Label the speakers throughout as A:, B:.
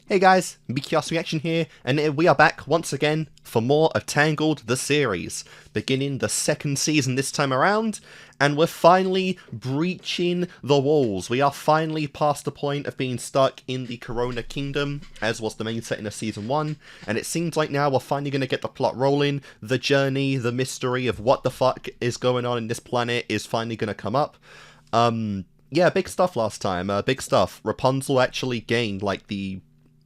A: Hey guys, Kickassreaction here, and we are back once again for more of Tangled the series, beginning the second season this time around, and we're finally breaching the walls. We are finally past the point of being stuck in the Corona Kingdom, as was the main setting of Season 1, and it seems like now we're finally going to get the plot rolling. The journey, the mystery of what the fuck is going on in this planet is finally going to come up. Yeah, big stuff last time, big stuff. Rapunzel actually gained, like,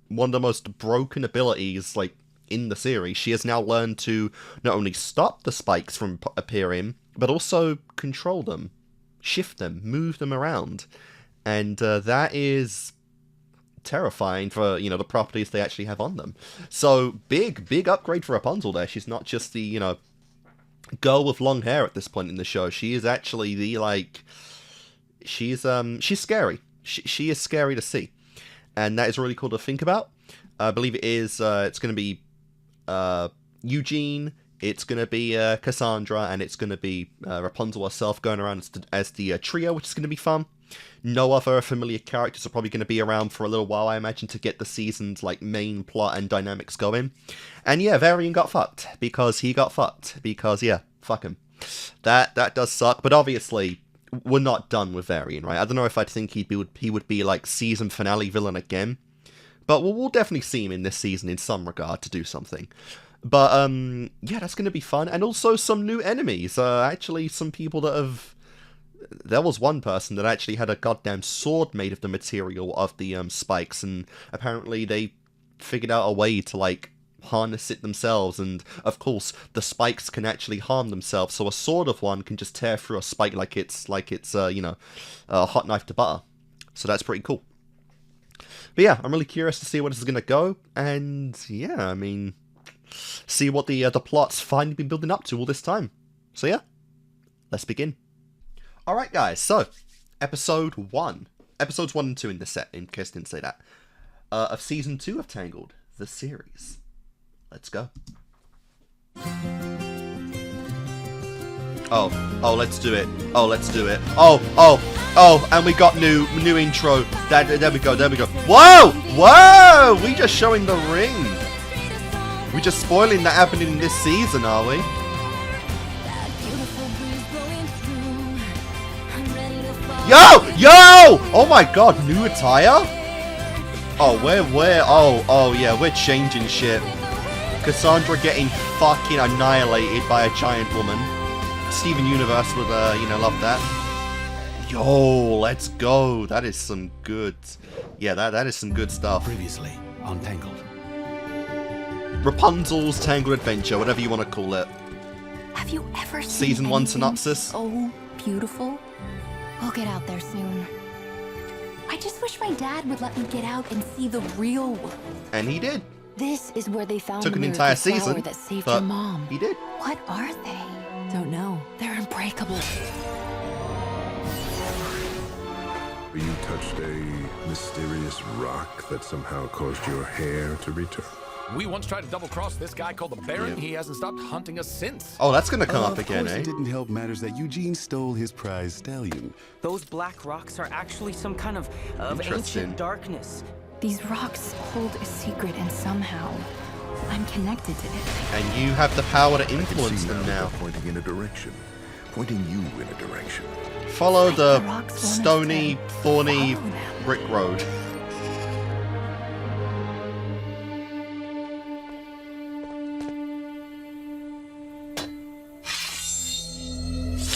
A: one of the most broken abilities, like, in the series. She has now learned to not only stop the spikes from appearing, but also control them, shift them, move them around. And that is terrifying for, you know, the properties they actually have on them. So, big upgrade for Rapunzel there. She's not just the, you know, girl with long hair at this point in the show. She is actually the, like, she's scary. She is scary to see. And that is really cool to think about. I believe it is, it's going to be Eugene, it's going to be Cassandra, and it's going to be Rapunzel herself going around as the trio, which is going to be fun. No other familiar characters are probably going to be around for a little while, I imagine, to get the season's, like, main plot and dynamics going. And yeah, Varian got fucked, because he got fucked, because, yeah, fuck him. That does suck, but obviously we're not done with Varian, right? I don't know if I'd think he would be like season finale villain again, but we'll definitely see him in this season in some regard to do something. But yeah, that's gonna be fun, and also some new enemies. Actually, some people that have. There was one person that actually had a goddamn sword made of the material of the spikes, and apparently they figured out a way to, like, harness it themselves, and of course the spikes can actually harm themselves, so a sword of one can just tear through a spike like it's you know, a hot knife to butter. So that's pretty cool. But yeah, I'm really curious to see where this is gonna go, and yeah, I mean, see what the plot's finally been building up to all this time. So yeah, let's begin. Alright guys, so episodes 1 and 2 in this set, in case I didn't say that, of season 2 of Tangled the series. Let's go. Oh, let's do it. Oh, let's do it. Oh, and we got new intro. There we go. Whoa! We just showing the ring. We just spoiling that happening in this season, are we? Yo! Oh my god, new attire? Oh, yeah, we're changing shit. Cassandra getting fucking annihilated by a giant woman. Steven Universe would, you know, love that. Yo, let's go. That is some good... Yeah, that is some good stuff.
B: Previously on Tangled.
A: Rapunzel's Tangled Adventure, whatever you want to call it.
C: Have you ever seen
A: Season 1 synopsis?
C: So beautiful? We'll get out there soon. I just wish my dad would let me get out and see the real world.
A: And he did.
C: This is where they found
A: Took
C: the
A: an entire
C: miracle flower
A: season,
C: that saved
A: but
C: your mom.
A: he did.
C: What are they? Don't know. They're unbreakable.
D: You touched a mysterious rock that somehow caused your hair to return.
B: We once tried to double-cross this guy called the Baron. Yep. He hasn't stopped hunting us since.
A: Oh, that's gonna come up again, eh?
E: It didn't help matters that Eugene stole his prize stallion.
F: Those black rocks are actually some kind of ancient darkness.
C: These rocks hold a secret, and somehow I'm connected to it.
A: And you have the power to influence them now.
D: Pointing in a direction. Pointing you in a direction.
A: Follow the stony, thorny brick road.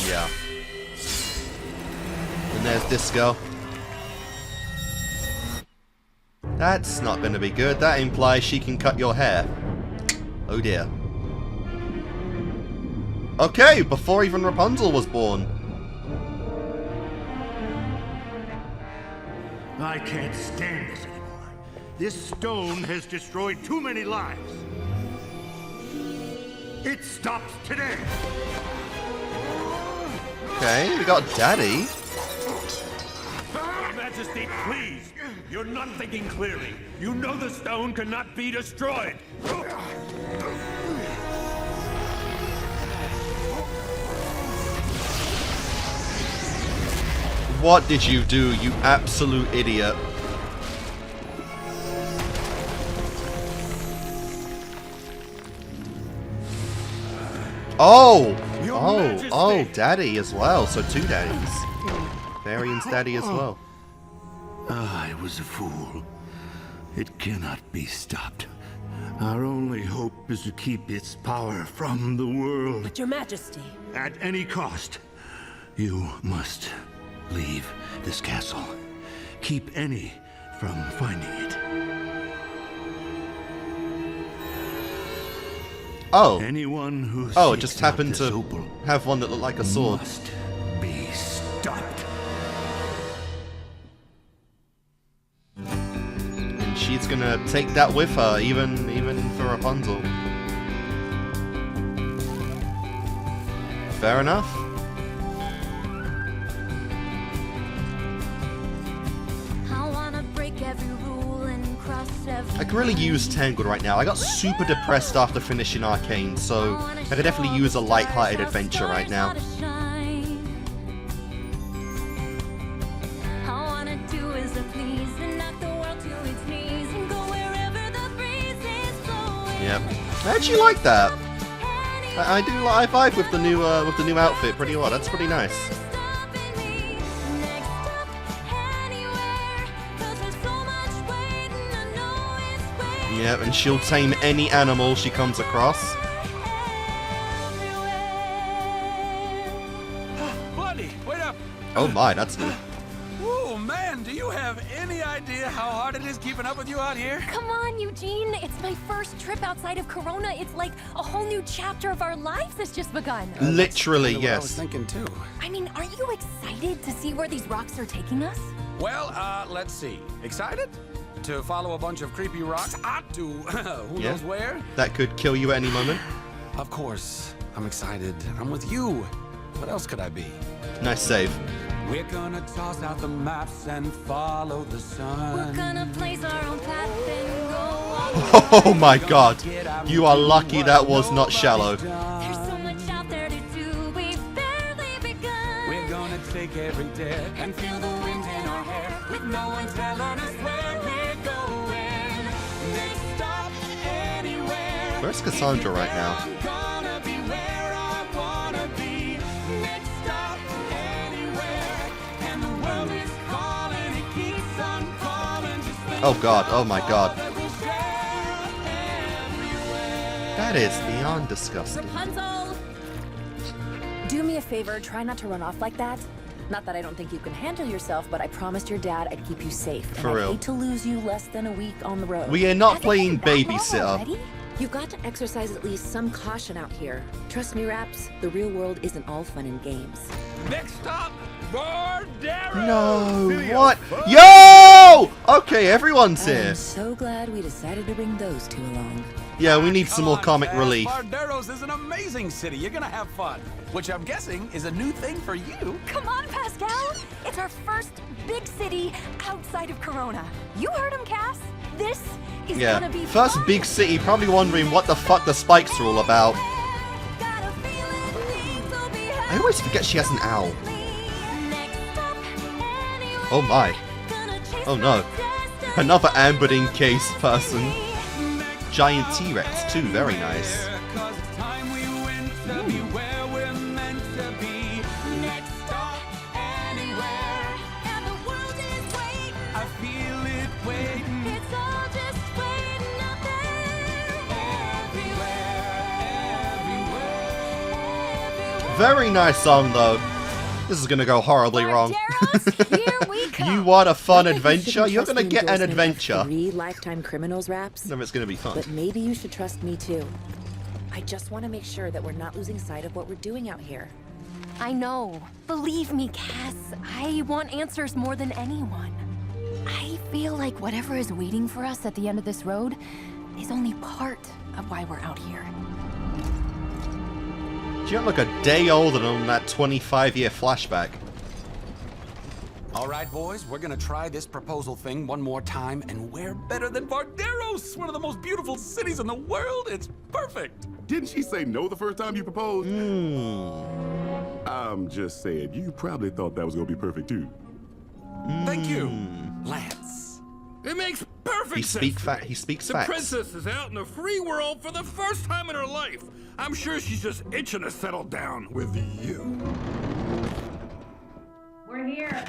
A: Yeah. And there's Disco. That's not going to be good. That implies she can cut your hair. Oh dear. Okay, before even Rapunzel was born.
G: I can't stand this anymore. This stone has destroyed too many lives. It stops today.
A: Okay, we got Daddy.
G: Your Majesty, please. You're not thinking clearly. You know the stone cannot be destroyed.
A: What did you do, you absolute idiot? Oh!
G: Your
A: Oh!
G: Majesty.
A: Oh, Daddy as well. So 2 daddies. Varian's daddy as well.
H: I was a fool. It cannot be stopped. Our only hope is to keep its power from the world.
I: But your majesty.
H: At any cost, you must leave this castle. Keep any from finding it.
A: Oh.
H: Anyone who
A: Oh, it
H: seeks
A: just
H: out
A: happened
H: this
A: to
H: opal
A: have one that looked like a sword.
H: must be stopped.
A: And she's gonna take that with her, even for Rapunzel. Fair enough. I could really use Tangled right now. I got super depressed after finishing Arcane, so I could definitely use a light-hearted adventure right now. Yep. I actually like that. I vibe with the new outfit pretty well. That's pretty nice. Yep, and she'll tame any animal she comes across.
B: Bloody, wait up!
A: Oh my, that's new.
B: Whoa, man, do you have any idea how hard it is keeping up with you out here?
C: Come on, Eugene. It's my first trip outside of Corona. It's like a whole new chapter of our lives has just begun.
A: Literally,
E: Kinda what I was
A: yes.
E: thinking too.
C: I mean, are you excited to see where these rocks are taking us?
B: Well, let's see. Excited? To follow a bunch of creepy rocks out to who knows where?
A: That could kill you at any moment.
B: Of course. I'm excited. I'm with you. What else could I be?
A: Nice save.
B: We're gonna toss out the maps and follow the sun.
C: We're gonna place our own path and go on.
A: Oh my god. You are lucky that was not shallow.
C: There's so much out there to do. We've barely begun.
B: We're gonna take every day and feel the wind in our hair with no one telling us where we're going. Next stop anywhere.
A: Where's Cassandra right now?
B: I'm gonna be where I wanna be. Next stop anywhere. And the world is calling, it keeps on calling. Just think
A: Oh god, oh my god.
B: that we'll share everywhere.
A: That is beyond disgusting.
I: Rapunzel! Do me a favor, try not to run off like that. Not that I don't think you can handle yourself, but I promised your dad I'd keep you safe.
A: For
I: and
A: real.
I: I'd hate to lose you less than a week on the road.
A: We are not
C: Has it
A: playing
C: been that long
A: babysitter.
C: already?
J: You've got to exercise at least some caution out here. Trust me, Raps, the real world isn't all fun and games.
B: Next stop, Varderos.
A: No, what? Yo! Okay, everyone's here.
J: I'm so glad we decided to bring those two along.
A: Yeah, we need some
B: Come
A: more
B: on,
A: comic
B: Taz.
A: relief.
B: Varderos is an amazing city. You're gonna have fun, which I'm guessing is a new thing for you.
C: Come on, Pascal. It's our first big city outside of Corona. You heard him, Cass. This is
A: Yeah,
C: gonna be
A: first
C: fun.
A: big city, probably wondering what the fuck the spikes are all about.
C: Got a feeling things will be
A: I always forget she has an owl.
C: Next stop, anywhere.
A: Oh my.
C: Gonna chase
A: Oh no.
C: my
A: Another ambered encased person.
C: destiny.
A: Giant T-Rex too, very nice.
B: 'Cause it's time we went to be where we're meant to be. Next stop, anywhere.
C: And the world is waiting.
B: I feel it waiting
C: It's all just waiting out there.
B: everywhere.
A: Very nice song though. This is gonna go horribly wrong.
C: Varderos, here we come.
A: You want a fun
J: You
A: adventure?
J: shouldn't
A: You're
J: trust
A: gonna
J: the
A: get an
J: endorsement of
A: adventure.
J: 3 lifetime criminals, Raps.
A: No, it's gonna be fun.
J: But maybe you should trust me too. I just want to make sure that we're not losing sight of what we're doing out here.
C: I know. Believe me, Cass. I want answers more than anyone. I feel like whatever is waiting for us at the end of this road is only part of why we're out here.
A: You look a day older than that 25-year flashback.
B: All right, boys, we're gonna try this proposal thing one more time, and where better than Varderos? One of the most beautiful cities in the world. It's perfect.
E: Didn't she say no the first time you proposed? I'm just saying, you probably thought that was gonna be perfect too.
B: Thank you, Lance. It makes perfect
A: He speaks
G: The
A: facts.
G: princess is out in the free world for the first time in her life. I'm sure she's just itching to settle down with you.
K: We're here.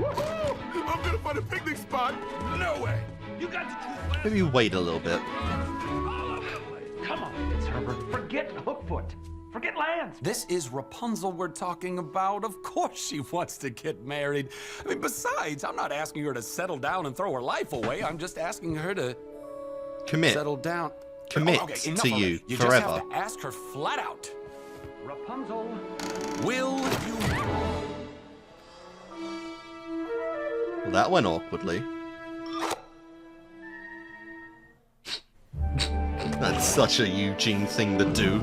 E: Woohoo! I'm gonna find a picnic spot.
G: No way. You got to choose last.
A: Maybe wait a little bit.
L: Come on, it's Herbert. Forget Hookfoot. Forget Lance.
M: This is Rapunzel we're talking about. Of course she wants to get married. I mean, besides, I'm not asking her to settle down and throw her life away. I'm just asking her to
A: Commit.
M: settle down.
A: Commit
M: enough
A: to
M: already.
A: you
M: You
A: forever.
M: just have to ask her flat out.
L: Rapunzel.
M: Will you?
A: Well, that went awkwardly. That's such a Eugene thing to do.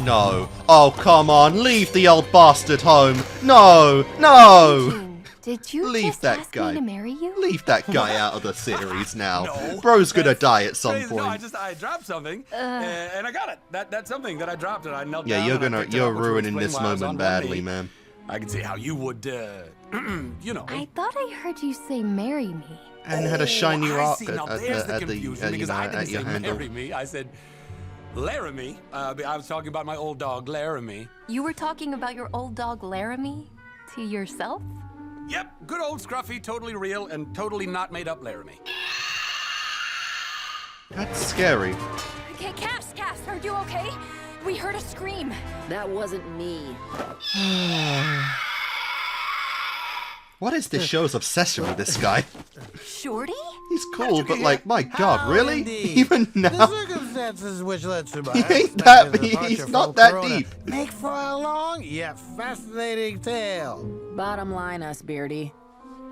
A: No. Oh, come on. Leave the old bastard home. No. No.
C: Did you
A: Leave
C: just
A: that
C: ask
A: guy.
C: me to marry you?
A: Leave that guy out of the series now.
M: No,
A: Bro's gonna die at some
M: crazy. No,
A: point.
M: I dropped something, and I got it. That's something that I dropped, and I knelt
A: Yeah,
M: down
A: you're
M: and I picked it
A: you're
M: up, which will
A: ruining
M: explain
A: this
M: why I was
A: moment
M: on one
A: badly,
M: knee.
A: man.
M: I can see how you would, you know.
C: I thought I heard you say marry me.
A: And had a shiny rock
M: I see. Now there's the confusion because I didn't
A: at your
M: say
A: handle.
M: marry me. I said Laramie. I was talking about my old dog Laramie.
C: You were talking about your old dog Laramie to yourself?
M: Yep, good old scruffy, totally real and totally not made up Laramie.
A: That's scary.
C: Okay, Cass, are you okay? We heard a scream.
I: That wasn't me.
A: What is this show's obsession with this guy?
C: Shorty?
A: He's cool, but like, my god, really?
N: indeed.
A: Even
N: The
A: now?
N: circumstances which led to my
A: He ain't
N: unexpected
A: that-
N: departure
A: he's
N: from
A: not that
N: Corona
A: deep.
N: Make for a long yet fascinating tale.
I: Bottom line us, Beardy.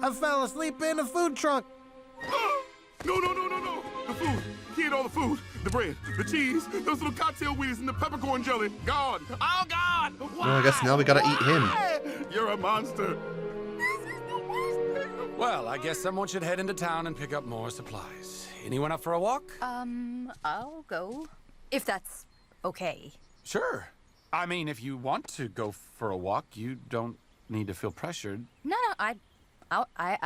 N: I fell asleep in a food trunk.
E: No. The food. He ate all the food. The bread, the cheese, those little cocktail wheels, and the peppercorn jelly. Gone. All gone.
A: Well, I guess now we gotta eat him.
E: You're a monster.
M: Well, I guess someone should head into town and pick up more supplies. Anyone up for a walk?
C: I'll go. If that's okay.
M: Sure. I mean, if you want to go for a walk, you don't need to feel pressured.
C: No, I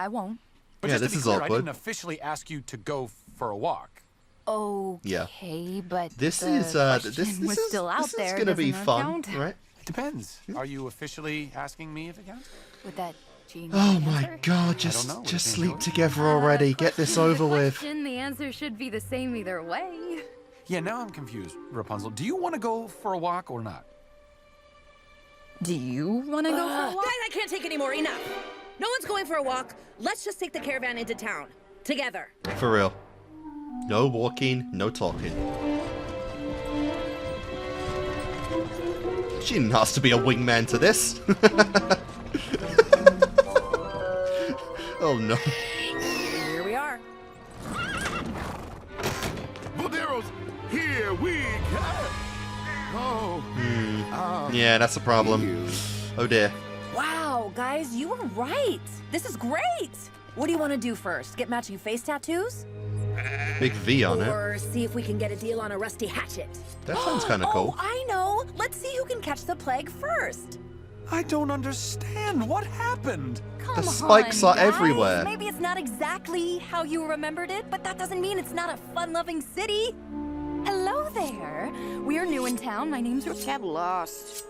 C: won't.
M: But
A: Yeah,
M: just
A: this
M: to be
A: is
M: clear, I
A: awkward.
M: didn't officially ask you to go for a walk.
C: Okay, but
A: This
C: the
A: is
C: question was
A: is
C: still out
A: this is
C: there.
A: gonna be
C: Doesn't that
A: fun,
C: count?
A: right?
M: It depends. Are you officially asking me if it counts?
C: With that gene
A: Oh my
C: answer?
A: god,
M: don't know.
A: just
M: It's
A: sleep
M: yours.
A: together already. Get this over with.
C: The answer should be the same either way.
M: Yeah, now I'm confused, Rapunzel. Do you want to go for a walk or not?
C: Do you want to go for a walk?
J: Guys, I can't take any more. Enough. No one's going for a walk. Let's just take the caravan into town. Together.
A: For real. No walking, no talking. She didn't ask to be a wingman to this. Oh no.
I: Here we are.
E: Varderos, here we go. Oh.
A: Yeah, that's a problem. Oh dear.
I: Wow, guys, you were right. This is great. What do you want to do first? Get matching face tattoos?
A: Big V on it.
I: Or see if we can get a deal on a rusty hatchet?
A: That sounds kind of cool.
I: Oh, I know. Let's see who can catch the plague first.
M: I don't understand. What happened?
C: Come
A: spikes
C: on,
A: are everywhere.
C: Maybe it's not exactly how you remembered it, but that doesn't mean it's not a fun-loving city. Hello there. We're new in town. My name's
J: Get lost.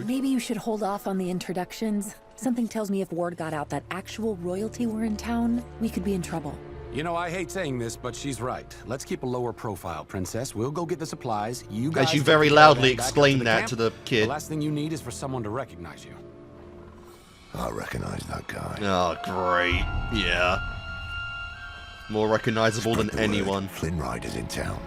I: Maybe you should hold off on the introductions. Something tells me if word got out that actual royalty were in town, we could be in trouble.
M: You know, I hate saying this, but she's right. Let's keep a lower profile, Princess. We'll go get the supplies. You guys
A: As you
M: take
A: very
M: the
A: loudly
M: caravan back up
A: explain
M: the
A: that
M: camp.
A: to the kid.
M: The last thing you need is for someone to recognize you.
H: I recognize that guy.
A: Oh, great. Yeah. More recognizable than
H: Spread the word.
A: anyone.
H: Flynn Rider's in town.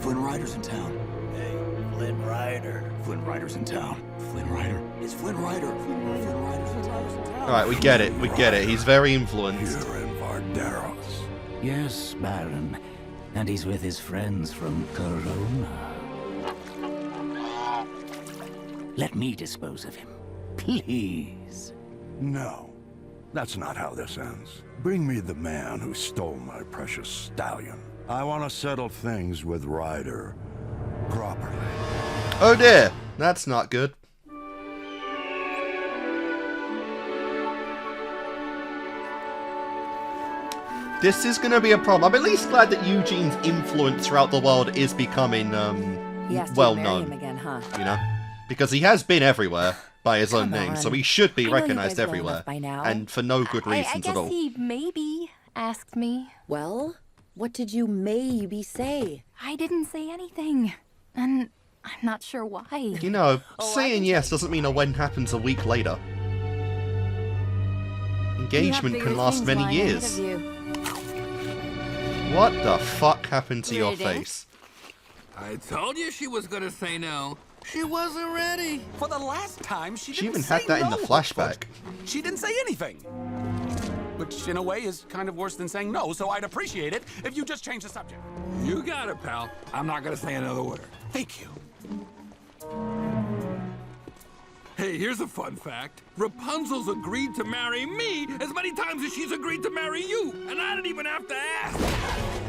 L: Flynn Rider's in town. Hey, Flynn Rider. Flynn Rider's in town. Flynn Rider. It's Flynn Rider. Flynn Rider's in town.
A: Alright, we get it. We get it. He's very influenced.
H: You're in Varderos.
L: Yes, Baron. And he's with his friends from Corona. Let me dispose of him. Please.
H: No, that's not how this ends. Bring me the man who stole my precious stallion. I want to settle things with Ryder properly.
A: Oh dear, that's not good. This is going to be a problem. I'm at least glad that Eugene's influence throughout the world is becoming well known.
I: Again, huh?
A: You know, because he has been everywhere by his own name, so he should be recognized everywhere,
I: by now.
A: and for no good
C: I
A: reasons
C: guess
A: at all.
C: he maybe asked me.
I: Well, what did you maybe say?
C: I didn't say anything, and I'm not sure why.
A: You know, saying yes doesn't mean a wedding happens a week later. Engagement can last many years. What the fuck happened to your face?
G: I told you she was gonna say no. She wasn't ready.
M: For the last time, she
A: She
M: didn't
A: even
M: say
A: had that in the
M: no.
A: flashback.
M: She didn't say anything. Which, in a way, is kind of worse than saying no, so I'd appreciate it if you just change the subject.
G: You got it, pal. I'm not gonna say another word.
M: Thank you.
G: Hey, here's a fun fact. Rapunzel's agreed to marry me as many times as she's agreed to marry you, and I didn't even have to ask.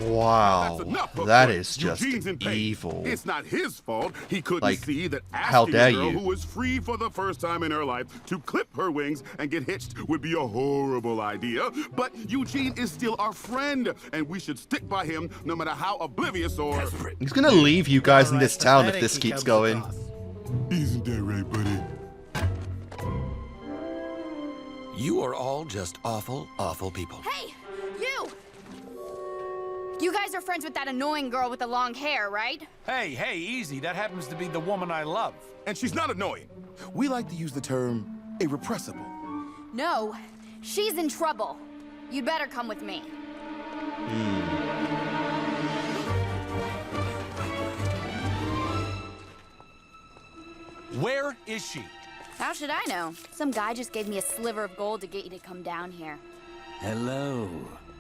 A: Wow,
E: That's enough of
A: that
E: Quaid.
A: is just
E: Eugene's in pain.
A: evil.
E: It's not his fault he couldn't
A: Like,
E: see that
A: how
E: asking
A: dare
E: a girl
A: you.
E: who was free for the first time in her life to clip her wings and get hitched would be a horrible idea. But Eugene is still our friend, and we should stick by him no matter how oblivious or...
A: He's gonna leave you guys in
N: Alright,
A: this town if
N: pathetic
A: this
N: he
A: keeps
N: comes
A: going.
N: across.
E: Isn't that right, buddy?
M: You are all just awful, awful people.
K: Hey, you! You guys are friends with that annoying girl with the long hair, right?
M: Hey, easy. That happens to be the woman I love.
E: And she's not annoying. We like to use the term irrepressible.
K: No, she's in trouble. You'd better come with me.
M: Where is she?
K: How should I know? Some guy just gave me a sliver of gold to get you to come down here.
L: Hello,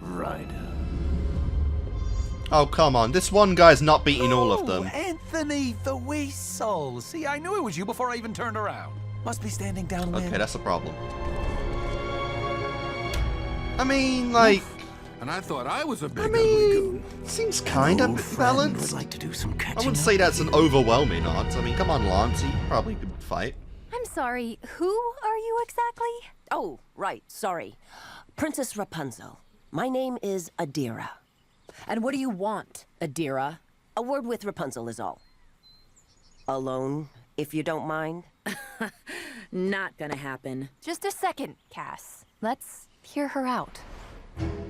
L: Ryder.
A: Oh, come on. This one guy's not beating all of them.
M: Anthony the Weasel. See, I knew it was you before I even turned around. Must be standing downwind.
A: Okay, that's a problem. I mean, like...
G: And I thought I was a big ugly goon.
A: Seems kind of balanced.
L: Would like to do some
A: I
L: catching
A: wouldn't
L: up.
A: say that's an overwhelming odds. I mean, come on, Lance. He probably could fight.
C: I'm sorry, who are you exactly?
O: Oh, right, sorry. Princess Rapunzel. My name is Adira.
I: And what do you want, Adira?
O: A word with Rapunzel is all. Alone, if you don't mind.
I: Not gonna happen.
C: Just a second, Cass. Let's hear her out.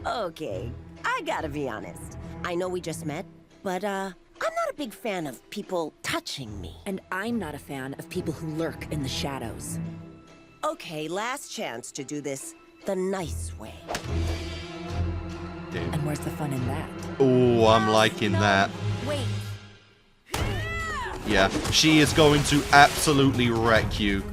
O: Okay, I gotta be honest. I know we just met, but I'm not a big fan of people touching me.
I: And I'm not a fan of people who lurk in the shadows.
O: Okay, last chance to do this the nice way.
I: And where's the fun in that?
A: Oh, I'm liking that.
C: Wait.
A: Yeah, she is going to absolutely wreck you.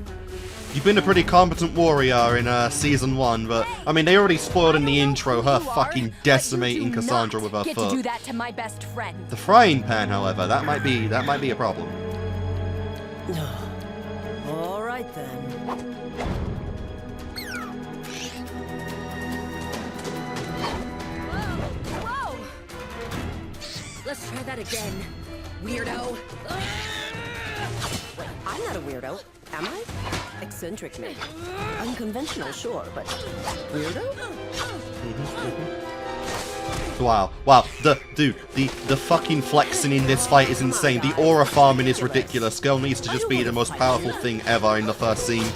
A: You've been a pretty competent warrior in Season 1, but, I mean, they already spoiled in the intro her fucking decimating Cassandra with her
C: Get to do
A: foot.
C: that to my best friend.
A: The frying pan, however, that might be a problem.
O: All right then.
I: Whoa! Let's try that again, weirdo.
O: Wait, I'm not a weirdo, am I? Eccentric me. Unconventional, sure, but weirdo?
A: Wow, the fucking flexing in this fight is insane. The aura farming is ridiculous. Girl needs to just be the most powerful thing ever in the first scene.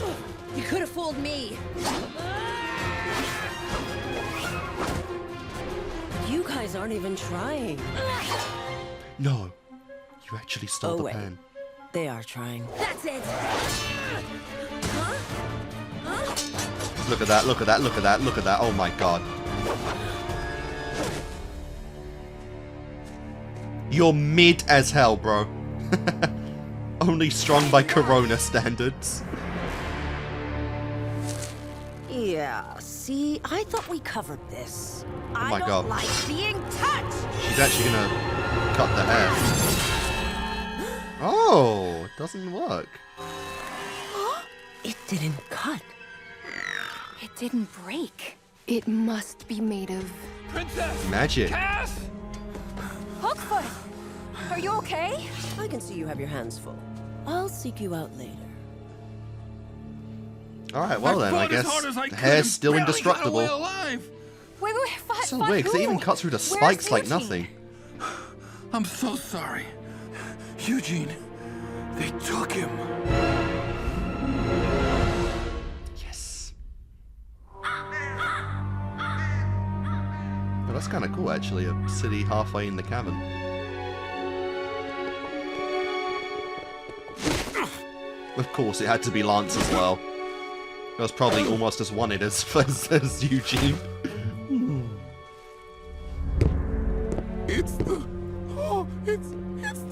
I: You could have fooled me.
O: You guys aren't even trying.
A: No, you actually stole the
O: wait.
A: pan.
O: They are trying.
I: That's it.
A: Look at that, look at that, look at that, look at that. Oh my god. You're mid as hell, bro. Only strong by Corona standards.
O: Yeah, see, I thought we covered this.
A: Oh
O: I
A: my
O: don't
A: god.
O: like being touched.
A: She's actually gonna cut the hair. Oh, it doesn't work.
O: It didn't cut.
C: It didn't break. It must be made of...
G: Princess!
A: Magic.
G: Cass!
C: Hookfoot! Are you okay?
O: I can see you have your hands full. I'll seek you out later.
A: Alright, well then, I guess the hair's still indestructible.
C: Wait,
A: So weird, because it even cuts through the spikes like nothing.
G: I'm so sorry. Eugene, they took him.
A: Yes. Well, that's kind of cool, actually, a city halfway in the cavern. Of course, it had to be Lance as well. It was probably almost as wanted as Eugene.
M: It's the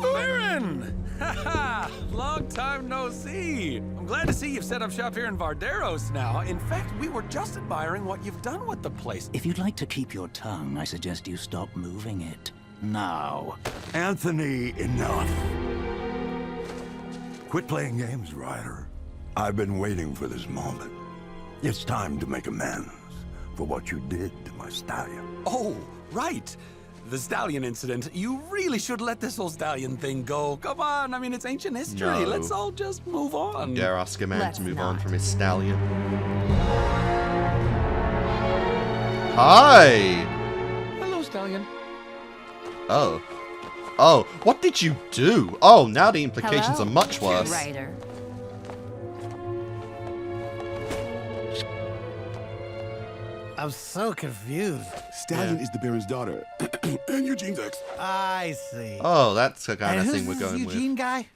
M: Baron! Haha! Long time no see. I'm glad to see you've set up shop here in Varderos now. In fact, we were just admiring what you've done with the place.
L: If you'd like to keep your tongue, I suggest you stop moving it. Now.
H: Anthony, enough. Quit playing games, Ryder. I've been waiting for this moment. It's time to make amends for what you did to my stallion.
M: Oh, right. The stallion incident. You really should let this whole stallion thing go. Come on, I mean, it's ancient history.
A: No.
M: Let's all just move on.
A: Dare ask a man to move on from his stallion. Hi!
M: Hello, stallion.
A: Oh. Oh, what did you do? Oh, now the implications are much worse.
C: Ryder.
N: I'm so confused.
E: Stallion is the Baron's daughter, and Eugene's ex.
N: I see.
A: Oh, that's the kind
N: And
A: of
N: who's
A: thing we're
N: this
A: going
N: Eugene
A: with.
N: guy?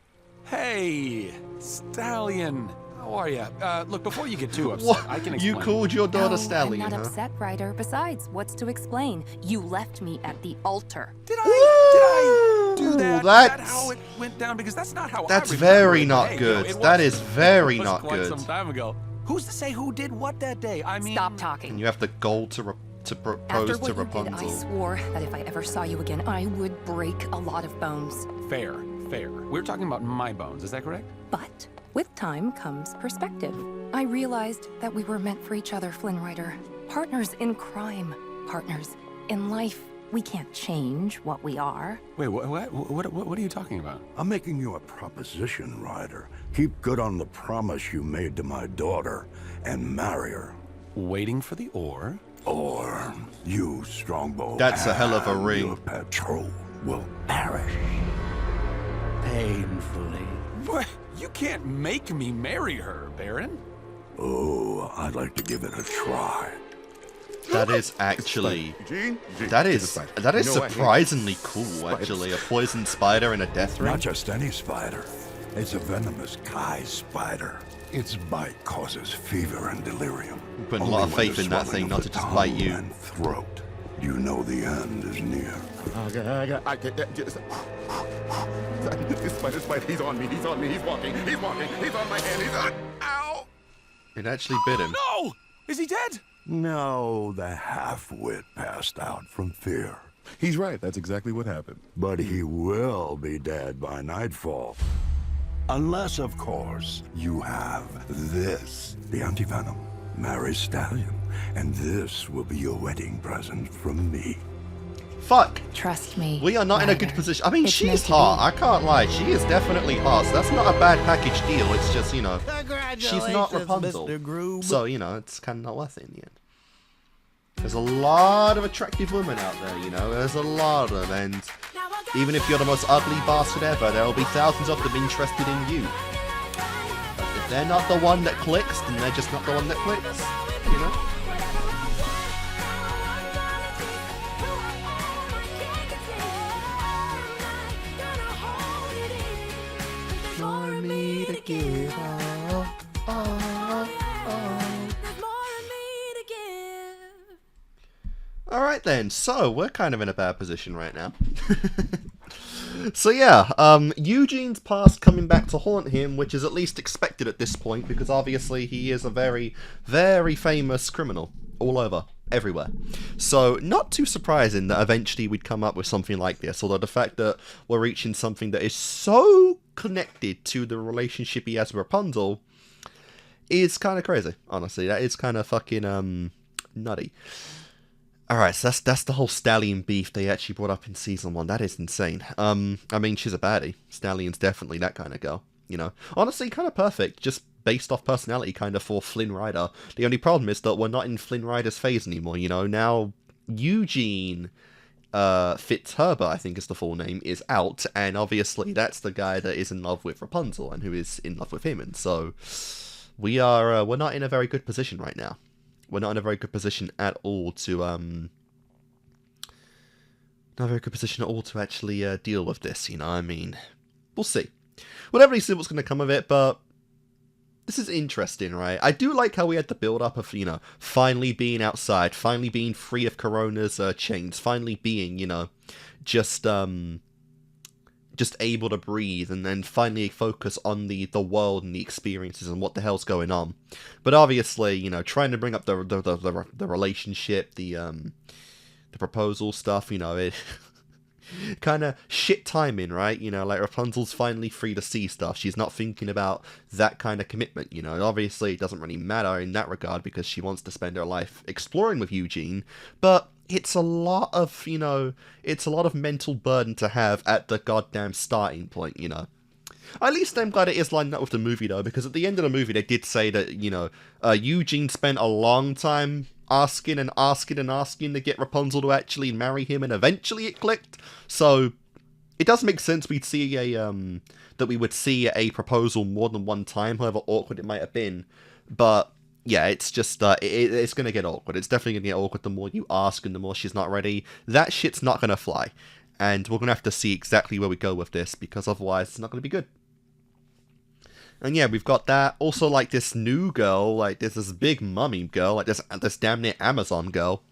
M: Hey, stallion. How are you? Look, before you get too upset,
A: What?
M: I can
A: You
M: explain.
A: called your daughter
C: No,
A: Stallion,
C: I'm not
A: huh?
C: upset, Ryder. Besides, what's to explain? You left me at the altar.
M: Did I do that? Is that
A: that's-
M: how it went down? Because that's not how
A: That's
M: I remember
A: very
M: it.
A: not
M: Hey,
A: good.
M: it
A: That
M: was-
A: is very
M: it was
A: not
M: quite
A: good.
M: some time ago. Who's to say who did what that day? I mean,
C: Stop talking.
A: And you have the goal to
C: After
A: propose
C: what
A: to
C: you did, I
A: Rapunzel.
C: swore that if I ever saw you again, I would break a lot of bones.
M: fair. We're talking about my bones, is that correct?
C: But with time comes perspective. I realized that we were meant for each other, Flynn Rider. Partners in crime, partners in life. We can't change what we are.
M: Wait, what are you talking about?
H: I'm making you a proposition, Ryder. Keep good on the promise you made to my daughter and marry her.
M: Waiting for the or?
H: Or you, Strongbow.
A: That's a hell of a
H: and
A: ring.
H: Your patrol will perish. Painfully.
M: What? You can't make me marry her, Baron.
H: Oh, I'd like to give it a try.
A: That is actually...
E: Eugene?
A: That
E: It's a
A: is
E: spider.
A: that is
E: You know I hate
A: surprisingly cool,
E: spiders.
A: actually. A poison spider and a death ring.
H: Not just any spider. It's a venomous Kai spider. Its bite causes fever and delirium.
A: Putting a
H: Only
A: lot of
H: when
A: faith
H: the
A: in that
H: swelling
A: thing
H: of
A: not
H: the
A: to just bite
H: tongue
A: you.
H: and throat. You know the end is near.
E: I get just. This spider, he's on me, he's walking, he's on my hand, he's on. Ow!
A: It actually bit him.
M: No! Is he dead?
H: No, the half-wit passed out from fear.
E: He's right, that's exactly what happened.
H: But he will be dead by nightfall. Unless, of course, you have this, the antivenom. Marry Stallion, and this will be your wedding present from me.
A: Fuck!
C: Trust me.
A: We are not in a good
C: Ryder.
A: position. I mean,
C: It's meant
A: she's
C: to
A: hot.
C: be.
A: I can't lie. She is definitely hot. So that's not a bad package deal. It's just, you know,
N: Congratulations,
A: she's not Rapunzel.
N: Mr. Groom.
A: So, you know, it's kind of not worth it in the end. There's a lot of attractive women out there, you know. There's a lot of them. And even if you're the most ugly bastard ever, there will be thousands of them interested in you. But if they're not the one that clicks, then they're just not the one that clicks. You know? For me to give Alright then, so we're kind of in a bad position right now. So yeah, Eugene's past coming back to haunt him, which is at least expected at this point, because obviously he is a very, very famous criminal all over, everywhere. So not too surprising that eventually we'd come up with something like this, although the fact that we're reaching something that is so connected to the relationship he has with Rapunzel is kind of crazy, honestly. That is kind of fucking nutty. Alright, so that's the whole Stallion beef they actually brought up in Season 1. That is insane. I mean, she's a baddie. Stallion's definitely that kind of girl, you know. Honestly, kind of perfect, just based off personality kind of for Flynn Rider. The only problem is that we're not in Flynn Rider's phase anymore, you know. Now, Eugene Fitzherbert, I think is the full name, is out, and obviously that's the guy that is in love with Rapunzel and who is in love with him, and so we're not in a very good position right now. We're not in a very good position at all to not a very good position at all to actually deal with this, you know. I mean, we'll see. We'll definitely see what's going to come of it, but this is interesting, right? I do like how we had the build-up of, you know, finally being outside, finally being free of Corona's chains, finally being, you know, just able to breathe, and then finally focus on the world and the experiences and what the hell's going on. But obviously, you know, trying to bring up the relationship, the proposal stuff, you know, it kind of shit timing, right? You know, like Rapunzel's finally free to see stuff. She's not thinking about that kind of commitment, you know. Obviously, it doesn't really matter in that regard because she wants to spend her life exploring with Eugene, but it's a lot of, you know, it's a lot of mental burden to have at the goddamn starting point, you know. At least I'm glad it is lined up with the movie, though, because at the end of the movie they did say that, you know, Eugene spent a long time asking and asking and asking to get Rapunzel to actually marry him, and eventually it clicked. So it does make sense we'd see that we would see a proposal more than one time, however awkward it might have been. But yeah, it's just, it's going to get awkward. It's definitely going to get awkward the more you ask and the more she's not ready. That shit's not going to fly. And we're going to have to see exactly where we go with this, because otherwise it's not going to be good. And yeah, we've got that. Also, like, this new girl, like, there's this big mummy girl, like, this damn near Amazon girl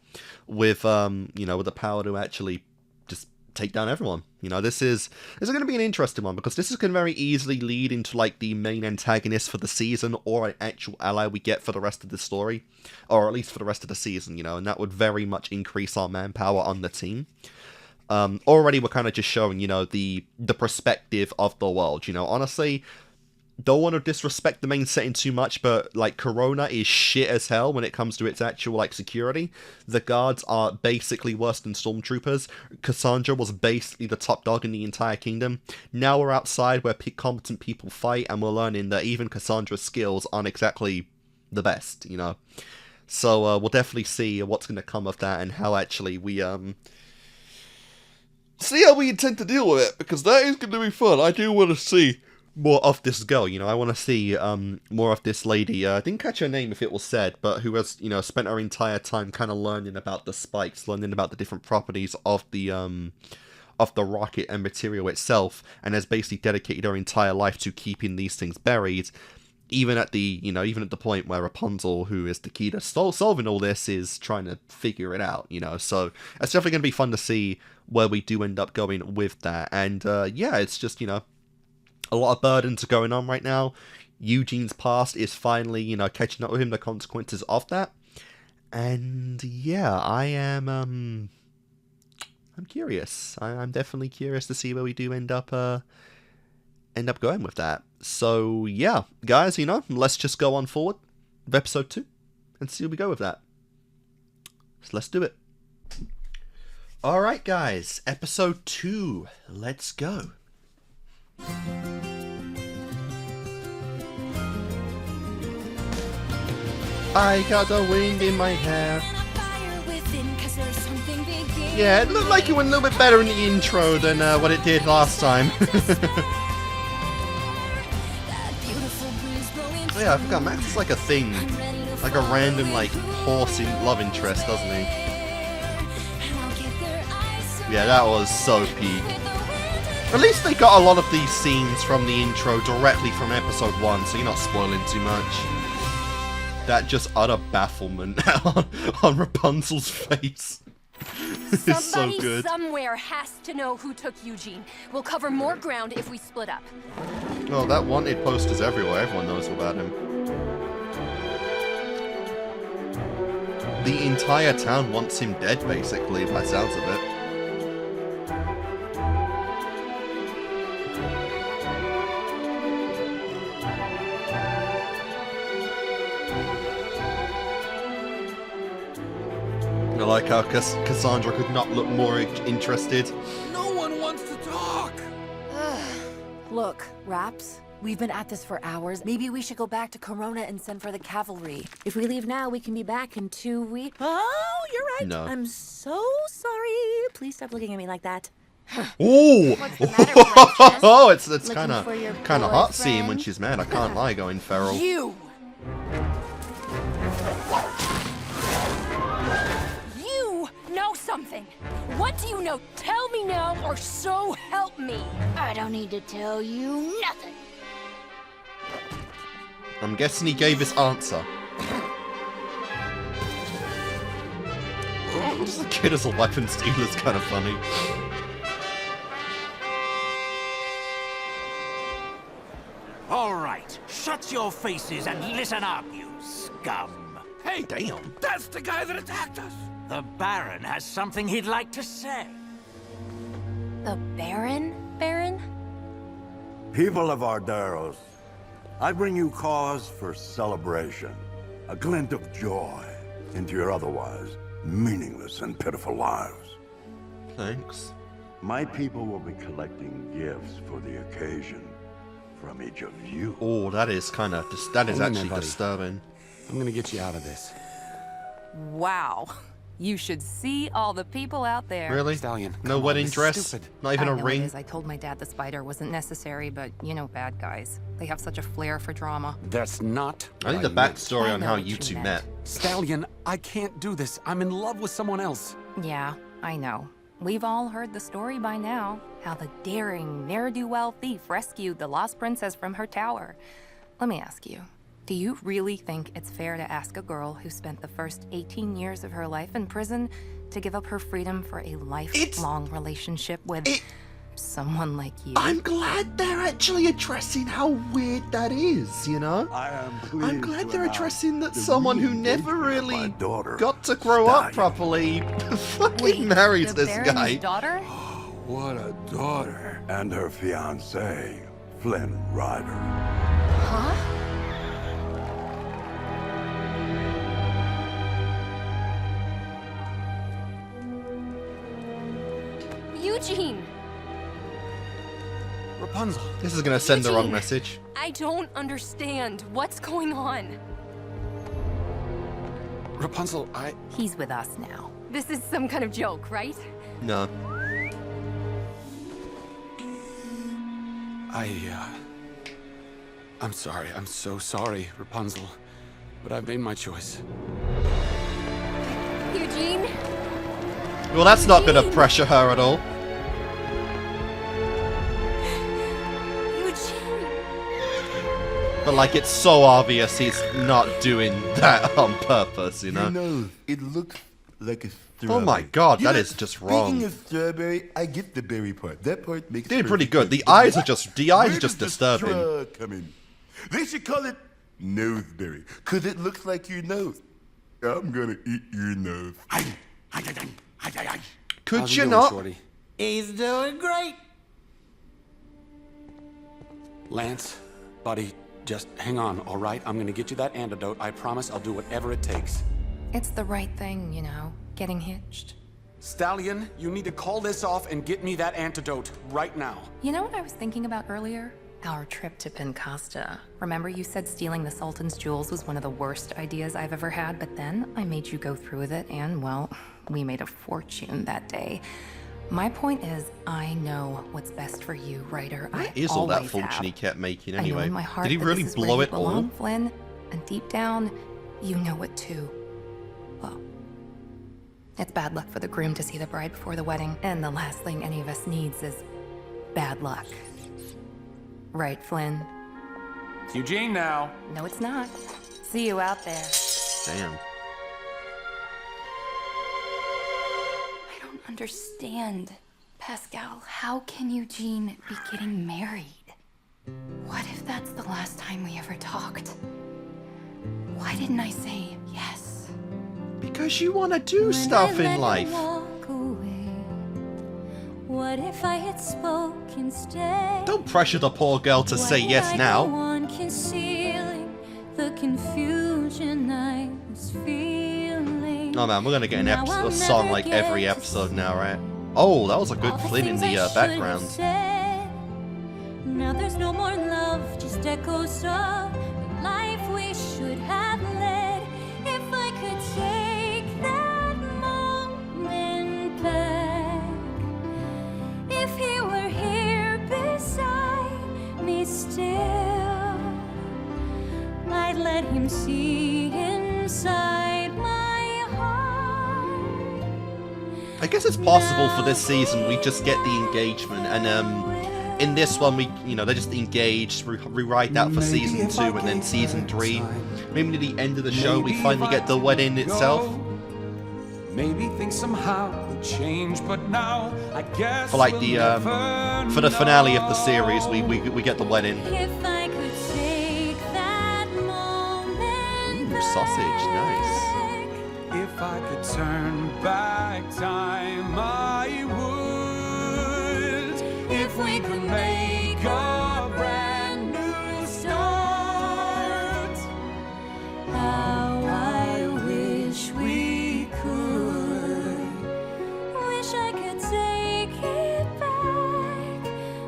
A: with, you know, with the power to actually just take down everyone. You know, this is going to be an interesting one, because this is going to very easily lead into, like, the main antagonist for the season, or an actual ally we get for the rest of the story, or at least for the rest of the season, you know, and that would very much increase our manpower on the team. Already we're kind of just showing, you know, the perspective of the world, you know. Honestly, don't want to disrespect the main setting too much, but, like, Corona is shit as hell when it comes to its actual, like, security. The guards are basically worse than stormtroopers. Cassandra was basically the top dog in the entire kingdom. Now we're outside where competent people fight, and we're learning that even Cassandra's skills aren't exactly the best, you know. So we'll definitely see what's going to come of that, and how actually we see how we intend to deal with it, because that is going to be fun. I do want to see more of this girl, you know. I want to see more of this lady. I didn't catch her name if it was said, but who has, you know, spent her entire time kind of learning about the spikes, learning about the different properties of the rocket and material itself, and has basically dedicated her entire life to keeping these things buried. Even at the, you know, even at the point where Rapunzel, who is the key to solving all this, is trying to figure it out, you know. So it's definitely going to be fun to see where we do end up going with that. And yeah, it's just, you know, a lot of burdens are going on right now. Eugene's past is finally, you know, catching up with him, the consequences of that. And yeah, I'm curious. I'm definitely curious to see where we do end up going with that. So yeah, guys, you know, let's just go on forward with episode 2 and see where we go with that. So let's do it. Alright, guys, episode 2. Let's go. I got the wind in my hair. Yeah, it looked like it went a little bit better in the intro than what it did last time. Oh yeah, I forgot, Max is like a thing. Like a random, like, horse in love interest, doesn't he? Yeah, that was so peak. At least they got a lot of these scenes from the intro directly from episode 1, so you're not spoiling too much. That just utter bafflement on Rapunzel's face. It's so good.
C: Somebody somewhere has to know who took Eugene. We'll cover more ground if we split up.
A: Oh, that wanted poster's everywhere. Everyone knows about him. The entire town wants him dead, basically, by the sounds of it. like how Cassandra could not look more interested.
G: No one wants to talk.
I: Look, Raps, we've been at this for hours. Maybe we should go back to Corona and send for the cavalry. If we leave now, we can be back in 2 weeks. Oh, you're right.
A: No.
I: I'm so sorry. Please stop looking at me like that.
A: Ooh!
C: What's the matter, Precious?
A: Oh, it's
C: Looking
A: kind
C: for your
A: of hot scene when
C: boyfriend?
A: she's mad. I can't lie, going feral.
C: You know something. What do you know? Tell me now, or so help me.
K: I don't need to tell you nothing.
A: I'm guessing he gave his answer. Just a kid as a weapon stealer is kind of funny.
L: All right, shut your faces and listen up, you scum.
G: Hey,
A: Damn.
G: that's the guy that attacked us.
L: The Baron has something he'd like to say.
C: The Baron? Baron?
H: People of Varderos, I bring you cause for celebration. A glint of joy into your otherwise meaningless and pitiful lives.
A: Thanks.
H: My people will be collecting gifts for the occasion from each of you.
A: Oh, that is kind of that is
M: Hang in there,
A: actually
M: buddy.
A: disturbing.
M: I'm gonna get you out of this.
P: Wow. You should see all the people out there.
A: Really?
M: Stallion,
A: No
M: come on,
A: wedding
M: this is
A: dress?
M: stupid.
A: Not even
P: I
A: a
P: know
A: ring?
P: It is. I told my dad the spider wasn't necessary, but you know bad guys. They have such a flair for drama.
M: That's not.
A: I need
M: what
A: the
M: meant.
A: backstory
P: I
A: on
P: know
A: how
P: what
A: you
P: you
A: two
P: meant.
A: met.
M: Stallion, I can't do this. I'm in love with someone else.
P: Yeah, I know. We've all heard the story by now. How the daring, ne'er-do-well thief rescued the lost princess from her tower. Let me ask you. Do you really think it's fair to ask a girl who spent the first 18 years of her life in prison to give up her freedom for a lifelong relationship with someone like you?
A: I'm glad they're actually addressing how weird that is, you know? I'm glad they're addressing that someone who never really got to grow up properly fucking marries
P: the
A: this
P: Baron's
A: guy.
P: daughter?
H: What a daughter. And her fiancé, Flynn Rider.
C: Huh? Eugene!
M: Rapunzel.
A: This is gonna send the wrong
C: Eugene!
A: message.
C: I don't understand. What's going on?
M: Rapunzel,
P: He's with us now.
C: This is some kind of joke, right?
A: No.
M: I'm sorry. I'm so sorry, Rapunzel. But I've made my choice.
C: Eugene?
A: Well, that's not gonna pressure her at all.
C: Eugene!
A: But like, it's so obvious he's not doing that on purpose, you know?
Q: You know, it looks like a strawberry.
A: Oh my god,
Q: You
A: that
Q: know,
A: is just wrong.
Q: Speaking of strawberry, I get the berry part. That part makes
A: Did pretty
Q: perfect
A: good.
Q: sense.
A: The
Q: But
A: eyes are
Q: what?
A: just
Q: Where does the
A: disturbing.
Q: straw come in? They should call it noseberry, cause it looks like your nose. I'm gonna eat your nose.
A: Could
M: How's he
A: you
M: doing,
A: not?
M: Shorty?
N: He's doing great.
M: Lance, buddy, just hang on, all right? I'm gonna get you that antidote. I promise I'll do whatever it takes.
P: It's the right thing, you know, getting hitched.
M: Stallion, you need to call this off and get me that antidote right now.
P: You know what I was thinking about earlier? Our trip to Pancasta. Remember you said stealing the Sultan's jewels was one of the worst ideas I've ever had, but then I made you go through with it, and, well, we made a fortune that day. My point is, I know what's best for you, Ryder.
A: What
P: I
A: is all that
P: always
A: fortune
P: have.
A: he kept making
P: I know
A: anyway?
P: in my heart
A: Did he
P: that
A: really
P: this is where
A: blow
P: you
A: it all?
P: belong, Flynn, and deep down, you know it too. Well, it's bad luck for the groom to see the bride before the wedding, and the last thing any of us needs is bad luck. Right, Flynn?
M: It's Eugene now.
P: No, it's not. See you out there.
A: Damn.
C: I don't understand. Pascal, how can Eugene be getting married? What if that's the last time we ever talked? Why didn't I say yes?
A: Because you want to do stuff in life.
B: What if I had spoke instead?
A: Don't pressure the poor girl to say yes now.
B: On concealing the confusion I was feeling.
A: Oh man, we're gonna get a song like every episode now, right? Oh, that was a good Flynn in the background.
B: Now there's no more love, just echoes of the life we should have led. If I could take that moment back, if he were here beside me still, I'd let him see inside my heart.
A: I guess it's possible for this season we just get the engagement, and in this one we, they just engage, rewrite that for season 2, and then season 3. Maybe near the end of the show we finally get the wedding itself.
R: Maybe things somehow would change, but now I guess
A: for like the for the finale of the series, we get the wedding.
B: If I could take that moment
A: Ooh, sausage, nice.
R: If I could turn back time, I would. If we could make a brand new start,
B: how I wish we could. Wish I could take it back,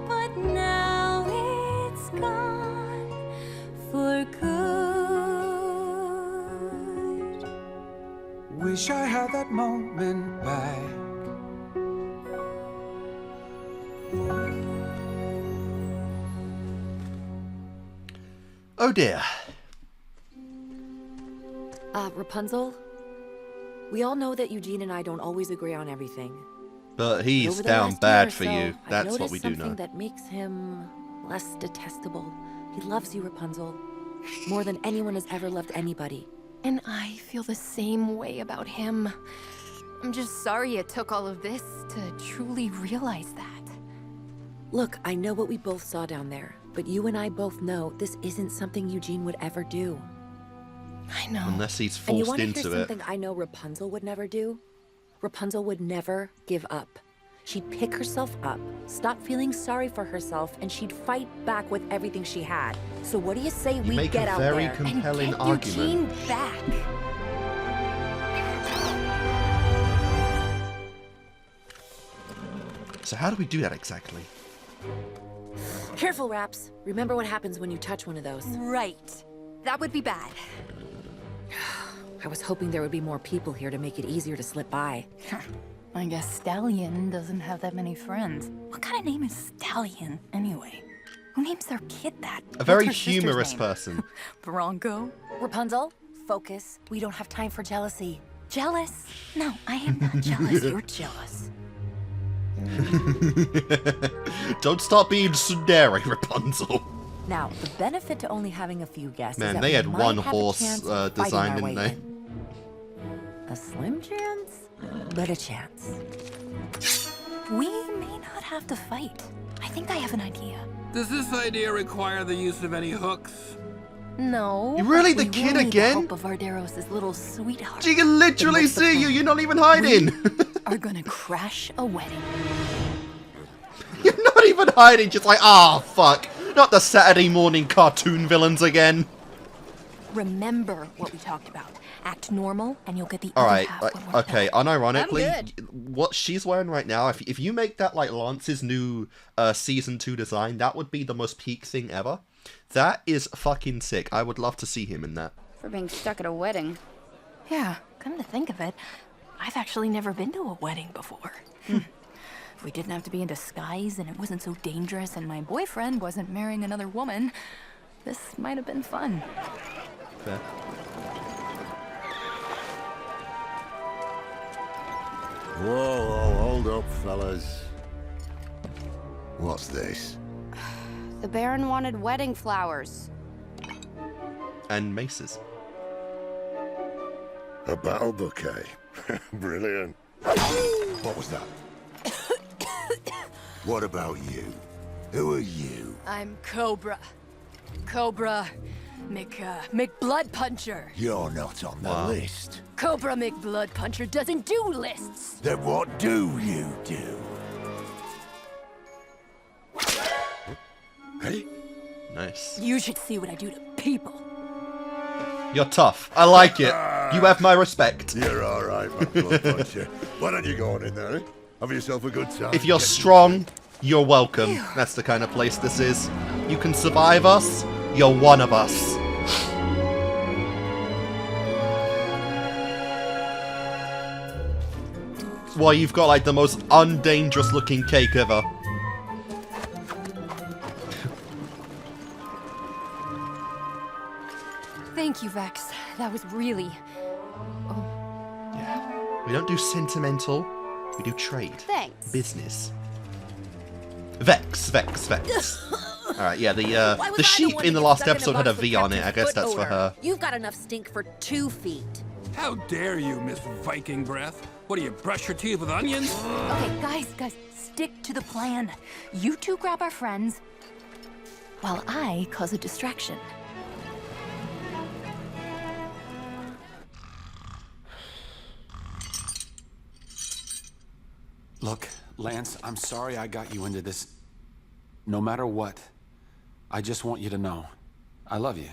B: but now it's gone for good.
R: wish I had that moment back.
A: Oh dear.
I: Rapunzel? We all know that Eugene and I don't always agree on everything.
A: But he's
I: Over the
A: down
I: last
A: bad
I: year or
A: for
I: so,
A: you.
I: I've
A: That's what
I: noticed
A: we do
I: something
A: know.
I: that makes him less detestable. He loves you, Rapunzel, more than anyone has ever loved anybody.
C: And I feel the same way about him. I'm just sorry it took all of this to truly realize that.
I: Look, I know what we both saw down there, but you and I both know this isn't something Eugene would ever do.
C: I know.
A: Unless he's
I: And you
A: forced
I: want to hear
A: into it.
I: something I know Rapunzel would never do? Rapunzel would never give up. She'd pick herself up, stop feeling sorry for herself, and she'd fight back with everything she had. So what do you say we
A: make
I: get
A: a
I: out
A: very
I: there
A: compelling
I: and get
A: argument.
I: Eugene back?
A: So how do we do that exactly?
I: Careful, Raps. Remember what happens when you touch one of those.
C: Right. That would be bad.
I: I was hoping there would be more people here to make it easier to slip by.
P: I guess Stallion doesn't have that many friends. What kind of name is Stallion, anyway? Who names their kid that?
A: A very
P: What's her sister's
A: humorous
P: name?
A: person.
P: Bronco?
I: Rapunzel, focus. We don't have time for jealousy.
P: Jealous? No, I am not jealous. You're jealous.
A: Don't stop being tsundere, Rapunzel.
I: Now, the benefit to only having a few guests
A: Man,
I: is that
A: they
I: we
A: had
I: might
A: one
I: have a
A: horse
I: chance of fighting
A: design,
I: our
A: didn't
I: way
A: they?
I: in. A slim chance, but a chance.
P: We may not have to fight. I think I have an idea.
G: Does this idea require the use of any hooks?
C: No.
A: You really
C: but
A: the
C: we
A: kid
C: will need the
A: again?
C: help of Varderos' little sweetheart.
A: She can literally
C: Then what's the
A: see you.
C: plan?
A: You're not even hiding.
C: Are gonna crash a wedding.
A: You're not even hiding. Just like, ah, fuck. Not the Saturday morning cartoon villains again.
C: Remember what we talked about. Act normal, and you'll get the
A: All
C: other
A: right.
C: half when we're
A: Okay.
C: done.
A: Unironically, what she's wearing right now, if you make that like Lance's new season 2 design, that would be the most peak thing ever. That is fucking sick. I would love to see him in that.
K: For being stuck at a wedding.
C: Yeah, come to think of it, I've actually never been to a wedding before. If we didn't have to be in disguise and it wasn't so dangerous and my boyfriend wasn't marrying another woman, this might have been fun.
A: Fair.
H: Whoa, hold up, fellas. What's this?
K: The Baron wanted wedding flowers.
A: And maces.
H: A battle bouquet. Brilliant. What was that? What about you? Who are you?
C: I'm Cobra. Cobra McBloodpuncher.
H: You're not on the list.
C: Cobra McBloodpuncher doesn't do lists.
H: Then what do you do? Hey?
A: Nice.
C: You should see what I do to people.
A: You're tough. I like it. You have my respect.
H: You're all right, my blood puncher. Why don't you go on in there, eh? Have yourself a good time.
A: If you're strong, you're welcome. That's the kind of place this is. You can survive us, you're one of us. Why, you've got like the most undangerous looking cake ever.
C: Thank you, Vex. That was really...
A: We don't do sentimental, we do trade.
C: Thanks.
A: Business. Vex. Alright, yeah, the sheep in the last episode had a V on it. I guess that's for her.
I: You've got enough stink for 2 feet.
G: How dare you, Miss Viking Breath? What do you, brush your teeth with onions?
C: Okay, guys, stick to the plan. You two grab our friends, while I cause a distraction.
R: Look, Lance, I'm sorry I got you into this. No matter what, I just want you to know, I love you.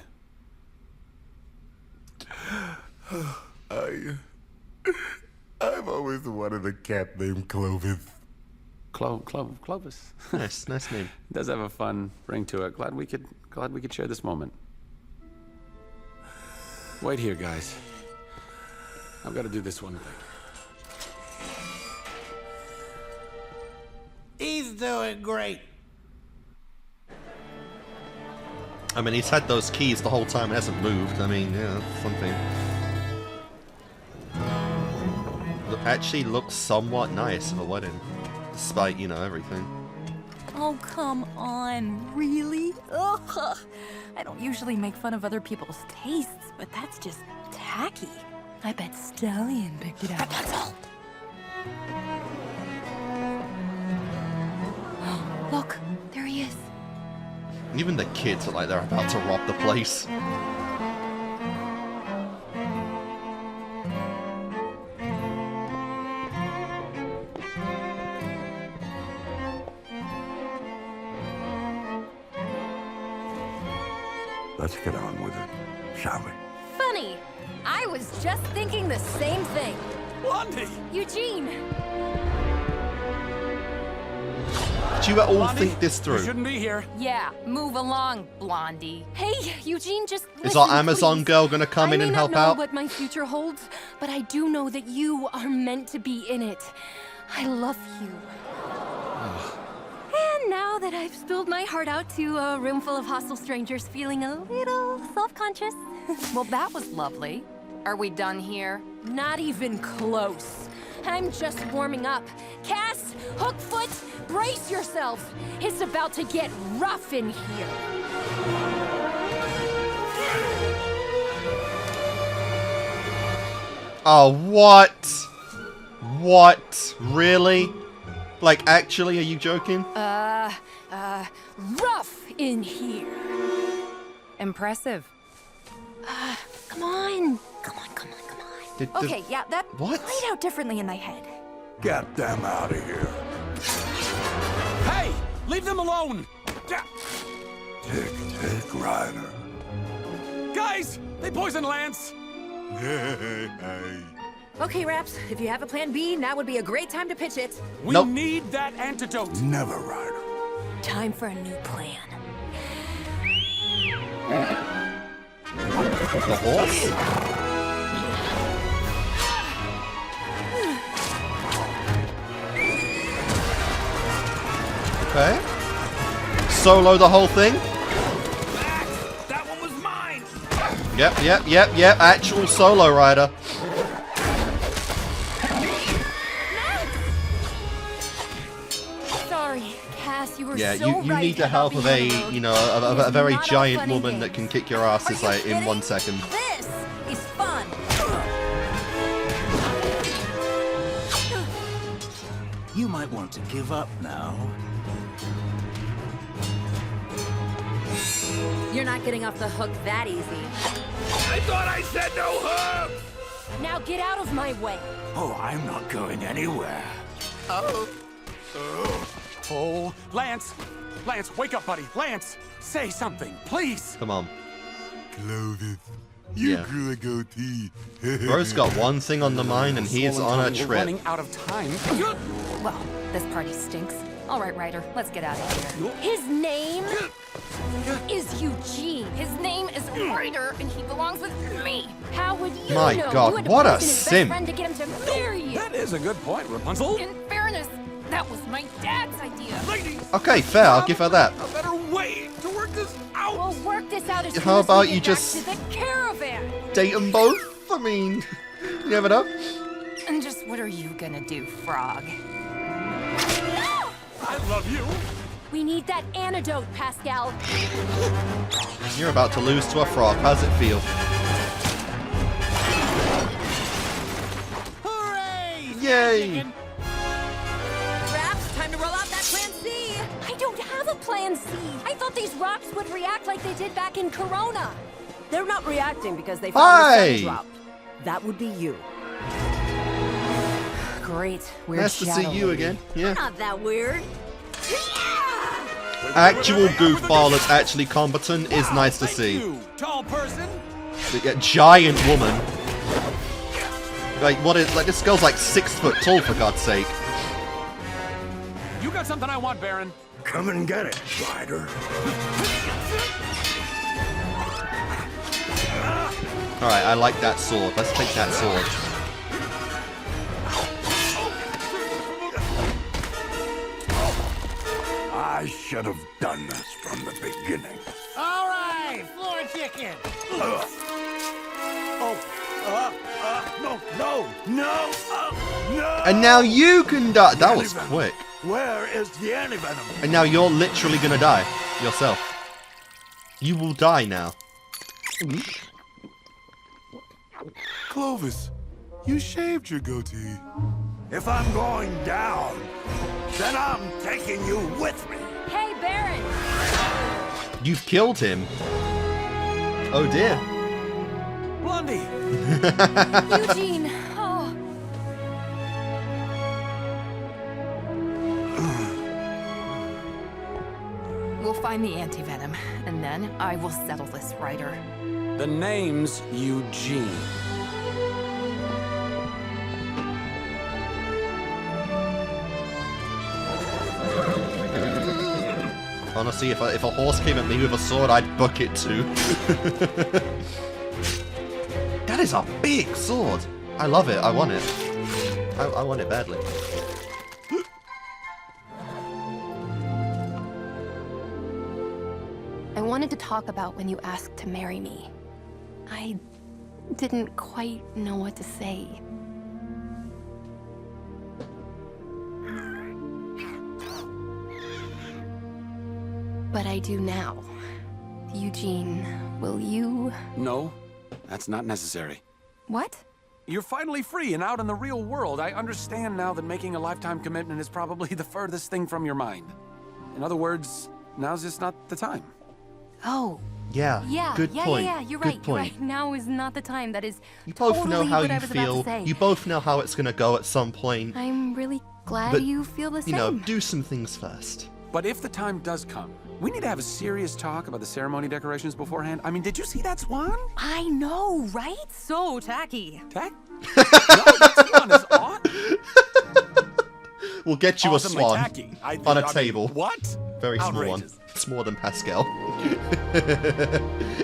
Q: I've always wanted a cat named Clovis.
R: Clovis.
A: Nice name.
R: Does have a fun ring to it. Glad we could share this moment. Wait here, guys. I've got to do this one thing.
N: He's doing great.
A: I mean, he's had those keys the whole time and hasn't moved. I mean, yeah, that's something. Actually looks somewhat nice for a wedding, despite, you know, everything.
C: Oh, come on. Really? Ugh. I don't usually make fun of other people's tastes, but that's just tacky. I bet Stallion picked it out. Rapunzel! Look, there he is.
A: Even the kids are like they're about to rob the place.
H: Let's get on with it, shall we?
C: Funny. I was just thinking the same thing.
G: Blondie!
C: Eugene!
A: Did you all think this through?
G: You shouldn't be here.
P: Yeah, move along, Blondie.
C: Hey, Eugene, just listen,
A: Is our Amazon
C: please. I
A: girl gonna come in
C: may
A: and
C: not
A: help
C: know
A: out?
C: what my future holds, but I do know that you are meant to be in it. I love you. And now that I've spilled my heart out to a room full of hostile strangers feeling a little self-conscious.
P: Well, that was lovely. Are we done here?
C: Not even close. I'm just warming up. Cass, Hookfoot, brace yourselves. It's about to get rough in here.
A: Oh, what? What? Really? Like, actually, are you joking?
C: Rough in here.
P: Impressive.
C: Come on.
P: Okay, yeah, that
A: What?
P: played out differently in my head.
H: Get them out of here.
G: Hey! Leave them alone!
H: Tick, Ryder.
G: Guys! They poisoned Lance!
I: Okay, Raps, if you have a plan B, now would be a great time to pitch it.
G: We
A: Nope.
G: need that antidote!
H: Never, Ryder.
C: Time for a new plan.
A: The horse? Okay. Solo the whole thing?
G: That one was mine!
A: Yep. Actual solo rider.
C: Sorry, Cass, you were
A: Yeah,
C: so
A: you
C: right
A: need the
C: about
A: help of
C: being
A: a,
C: alone.
A: you know,
C: It
A: a
C: is
A: very
C: not all
A: giant
C: fun and
A: woman that
C: games.
A: can kick your ass is
I: Are you
A: like in
I: kidding?
A: 1 second.
I: This is fun.
L: You might want to give up now.
I: You're not getting off the hook that easy.
G: I thought I said no hook!
C: Now get out of my way.
L: Oh, I'm not going anywhere.
G: Oh, Lance! Lance, wake up, buddy! Lance! Say something, please!
A: Come on.
Q: Clovis, You
A: Yeah.
Q: grew a goatee.
A: Bro's got one thing on the mind, and he's on a
R: We're
A: trip.
R: running out of time.
P: Well, this party stinks. All right, Ryder, let's get out of here.
C: His name is Eugene.
P: His name is Ryder, and he belongs with me.
C: How would you
A: My
C: know?
A: God,
C: You had to
A: what a
C: poison his best
A: simp.
C: friend to get him to marry you.
M: That is a good point, Rapunzel.
P: In fairness, that was my dad's idea.
A: Okay, fair. I'll give her that.
G: A better way to work this out.
C: We'll work this out as soon
A: How
C: as
A: about
C: we
A: you
C: get back
A: just-
C: to the caravan.
A: Date them both? I mean, you never know.
P: And just what are you gonna do, Frog?
G: I love you.
C: We need that antidote, Pascal.
A: You're about to lose to a frog. How's it feel?
N: Hooray!
A: Yay!
J: Raps, time to roll out that plan C.
C: I don't have a plan C. I thought these rocks would react like they did back in Corona.
O: They're not reacting because they found the
A: Hi!
O: sun drop. That would be you.
J: Great. Weird
A: Nice to see
J: shadow
A: you
J: lady.
A: again. Yeah.
J: Not that weird.
A: Actual goofball that's actually competent is nice to see.
G: You, tall person.
A: A giant woman. Like, what is, like, this girl's like 6 foot tall, for God's sake.
M: You got something I want, Baron.
H: Come and get it, Ryder.
A: Alright, I like that sword. Let's take that sword.
H: I should have done this from the beginning.
N: All right, floor chicken.
H: No!
A: And now you can die. That was quick.
H: Where is the antivenom?
A: And now you're literally gonna die yourself. You will die now.
Q: Clovis, you shaved your goatee.
H: If I'm going down, then I'm taking you with me.
C: Hey, Baron.
A: You've killed him. Oh dear.
M: Blondie.
C: Eugene. Oh.
P: We'll find the antivenom, and then I will settle this, Ryder.
R: The name's Eugene.
A: Honestly, if a horse came at me with a sword, I'd book it too. That is a big sword. I love it. I want it. I want it badly.
C: I wanted to talk about when you asked to marry me. I didn't quite know what to say. But I do now. Eugene, will you...
R: No, that's not necessary.
P: What?
M: You're finally free and out in the real world. I understand now that making a lifetime commitment is probably the furthest thing from your mind. In other words, now's just not the time.
C: Oh.
A: Yeah. Good point.
C: Yeah, you're
A: Good
C: right.
A: point.
C: You're right. Now is not the time. That is
A: You both
C: totally
A: know how
C: what I
A: you
C: was about to
A: feel.
C: say.
A: You both know how it's gonna go at some point.
C: I'm really glad
A: But,
C: you feel the same.
A: You know, do some things first.
M: But if the time does come, we need to have a serious talk about the ceremony decorations beforehand. I mean, did you see that swan?
C: I know, right?
P: So tacky.
M: No, that swan is odd.
A: We'll get you
M: Awesomely
A: a swan
M: tacky.
A: on a
M: I mean,
A: table.
M: what?
A: Very small one.
M: Outrageous.
A: It's more than Pascal.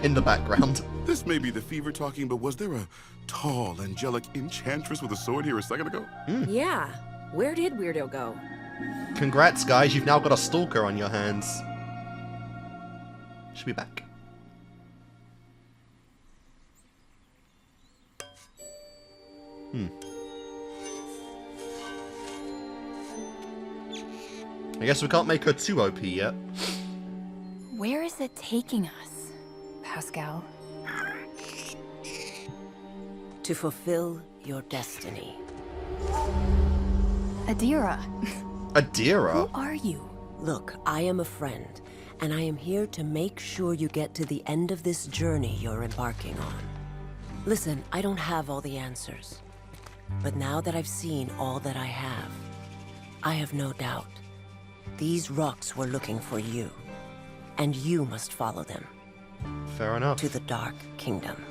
A: In the background.
E: This may be the fever talking, but was there a tall, angelic enchantress with a sword here a second ago?
I: Yeah. Where did Weirdo go?
A: Congrats, guys. You've now got a stalker on your hands. Should be back. I guess we can't make her too OP yet.
C: Where is it taking us?
P: Pascal.
O: To fulfill your destiny.
C: Adira.
A: Adira?
C: Who are you?
O: Look, I am a friend, and I am here to make sure you get to the end of this journey you're embarking on. Listen, I don't have all the answers. But now that I've seen all that I have no doubt. These rocks were looking for you, and you must follow them.
A: Fair enough.
O: To the Dark Kingdom.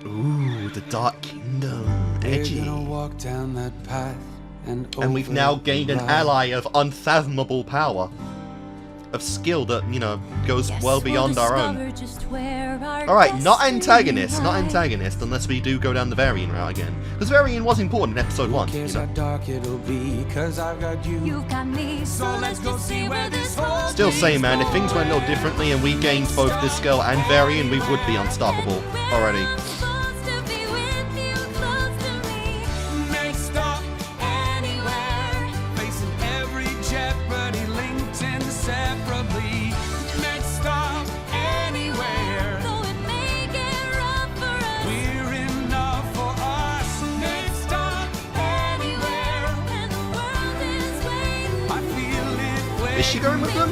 A: Ooh, the Dark Kingdom. Edgy.
R: We're gonna walk down that path
A: And we've now gained an ally of unfathomable power. Of skill that, you know, goes well beyond our own. Alright, not antagonist, unless we do go down the Varian route again. Because Varian was important in episode 1. You know?
B: dark it'll be, 'cause I've got you. You've got me, so let's go see where this holds.
A: Still saying, man, if things went a little differently and we gained both this girl and Varian, we would be unstoppable already.
B: Next stop, anywhere. Facing every jeopardy linked inseparably. Next stop, anywhere. Though it may get rough for us, we're enough for us. Next stop, anywhere. When the world is waiting, I feel it.
A: Is she going with them?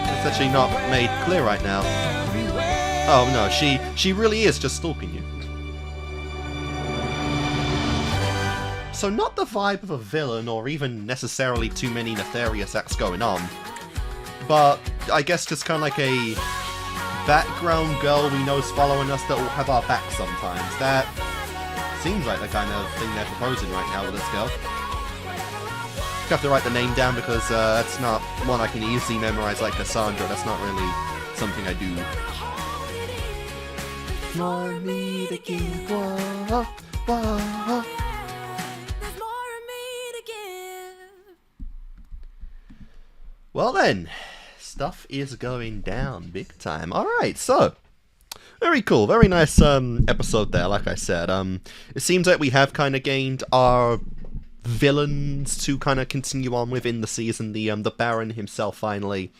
A: It's actually not made clear right now. Oh no, she really is just stalking you. So not the vibe of a villain or even necessarily too many nefarious acts going on, but I guess just kind of like a background girl we know is following us that will have our back sometimes. That seems like the kind of thing they're proposing right now with this girl. I have to write the name down because that's not one I can easily memorize like Cassandra. That's not really something I do. More me to give. Whoa, whoa. Well then, stuff is going down big time. Alright, so very cool, very nice episode there, like I said. It seems like we have kind of gained our villains to kind of continue on within the season. The Baron himself finally,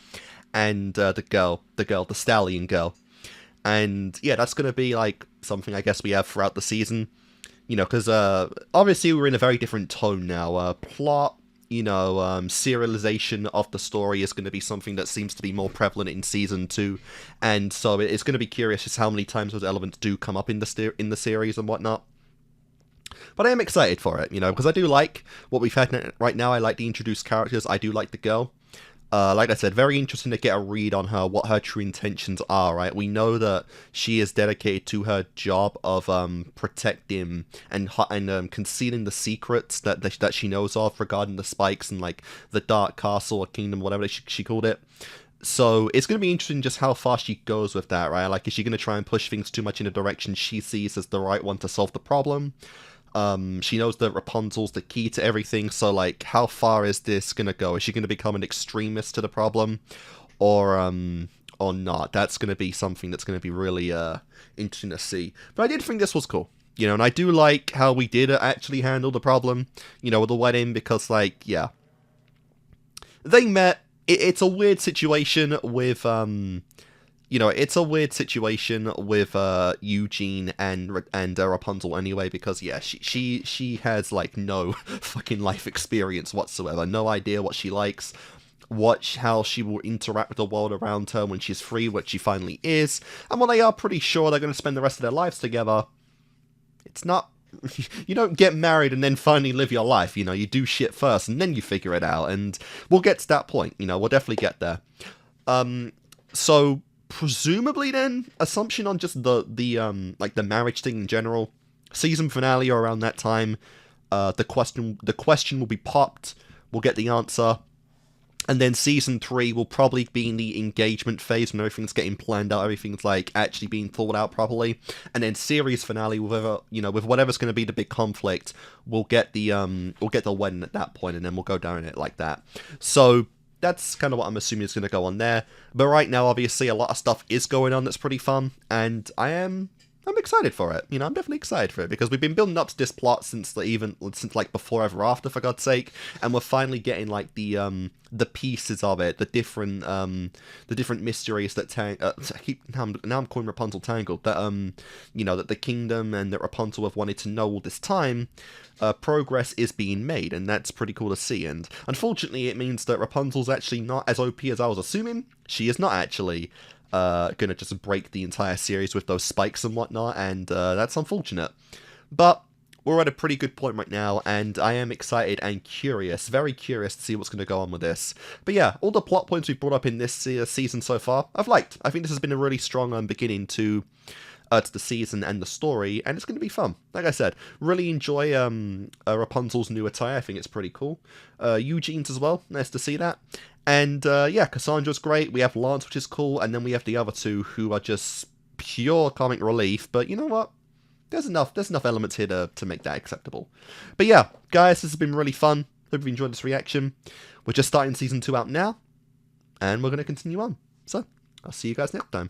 A: and the stallion girl. And yeah, that's gonna be like something I guess we have throughout the season. You know, because obviously we're in a very different tone now. Plot, you know, serialization of the story is going to be something that seems to be more prevalent in season 2, and so it's going to be curious just how many times those elements do come up in the series and whatnot. But I am excited for it, you know, because I do like what we've had right now. I like the introduced characters. I do like the girl. Like I said, very interesting to get a read on her, what her true intentions are, right? We know that she is dedicated to her job of protecting and concealing the secrets that she knows of regarding the spikes and, like, the Dark Castle or Kingdom, whatever she called it. So it's going to be interesting just how far she goes with that, right? Like, is she going to try and push things too much in a direction she sees as the right one to solve the problem? She knows that Rapunzel's the key to everything, so, like, how far is this gonna go? Is she gonna become an extremist to the problem? Or not? That's gonna be something that's gonna be really, interesting to see. But I did think this was cool, you know, and I do like how we did actually handle the problem, you know, with the wedding, because, like, yeah. They met. It's a weird situation with, you know, it's a weird situation with Eugene and Rapunzel anyway, because yeah, she has like no fucking life experience whatsoever, no idea what she likes, how she will interact with the world around her when she's free, which she finally is, and while they are pretty sure they're going to spend the rest of their lives together, it's not. You don't get married and then finally live your life, you know, you do shit first and then you figure it out, and we'll get to that point, you know, we'll definitely get there. So presumably then, assumption on just the marriage thing in general, season finale or around that time, the question will be popped, we'll get the answer, and then season 3 will probably be in the engagement phase when everything's getting planned out, everything's like actually being thought out properly, and then series finale with whatever's going to be the big conflict, we'll get the wedding at that point, and then we'll go down it like that. So that's kind of what I'm assuming is going to go on there. But right now, obviously, a lot of stuff is going on that's pretty fun, and I'm excited for it. You know, I'm definitely excited for it, because we've been building up to this plot since like Before Ever After, for God's sake, and we're finally getting like the pieces of it, the different mysteries that now I'm calling Rapunzel Tangled, that you know, that the kingdom and that Rapunzel have wanted to know all this time. Progress is being made, and that's pretty cool to see. And unfortunately, it means that Rapunzel's actually not as OP as I was assuming. She is not actually gonna just break the entire series with those spikes and whatnot, and that's unfortunate. But we're at a pretty good point right now, and I am excited and curious, very curious to see what's going to go on with this. But yeah, all the plot points we've brought up in this season so far, I've liked. I think this has been a really strong beginning to the season and the story, and it's going to be fun. Like I said, really enjoy Rapunzel's new attire. I think it's pretty cool. Eugene's as well. Nice to see that. And yeah, Cassandra's great. We have Lance, which is cool, and then we have the other two who are just pure comic relief. But you know what? There's enough elements here to make that acceptable. But yeah, guys, this has been really fun. Hope you enjoyed this reaction. We're just starting season 2 out now, and we're going to continue on. So, I'll see you guys next time.